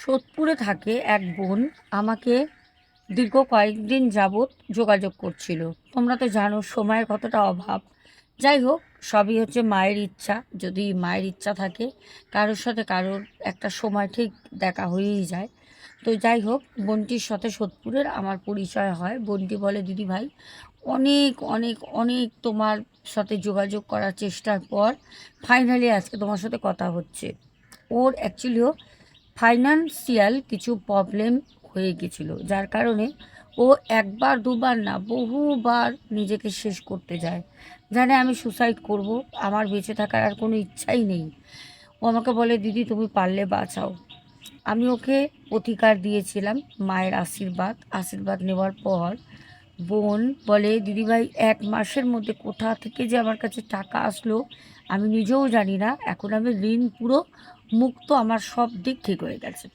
সোদপুরে থাকে এক বোন আমাকে দীর্ঘ কয়েকদিন যাবৎ যোগাযোগ করছিল। তোমরা তো জানো সময়ের কতটা অভাব। যাই হোক, সবই হচ্ছে মায়ের ইচ্ছা। যদি মায়ের ইচ্ছা থাকে, কারোর সাথে কারোর একটা সময় ঠিক দেখা হয়েই যায়। তো যাই হোক, বোনটির সাথে সোদপুরের আমার পরিচয় হয়। বোনটি বলে, দিদি ভাই, অনেক অনেক অনেক তোমার সাথে যোগাযোগ করার চেষ্টার পর ফাইনালি আজকে তোমার সাথে কথা হচ্ছে। ওর অ্যাকচুয়ালিও ফাইন্যান্সিয়াল কিছু প্রবলেম হয়ে গেছিলো, যার কারণে ও একবার দুবার না বহুবার নিজেকে শেষ করতে যায়। জানে আমি সুসাইড করব, আমার বেঁচে থাকার আর কোনো ইচ্ছাই নেই। ও আমাকে বলে, দিদি তুমি পারলে বাঁচাও। আমি ওকে প্রতিকার দিয়েছিলাম, মায়ের আশীর্বাদ আশীর্বাদ নেওয়ার পর বোন বলে, দিদিভাই 1 মাসের মধ্যে কোথা থেকে যে আমার কাছে টাকা আসলো আমি নিজেও জানি না। এখন আমি ঋণ পুরো মুক্ত, আমার সব দিক ঠিক হয়ে গেছে।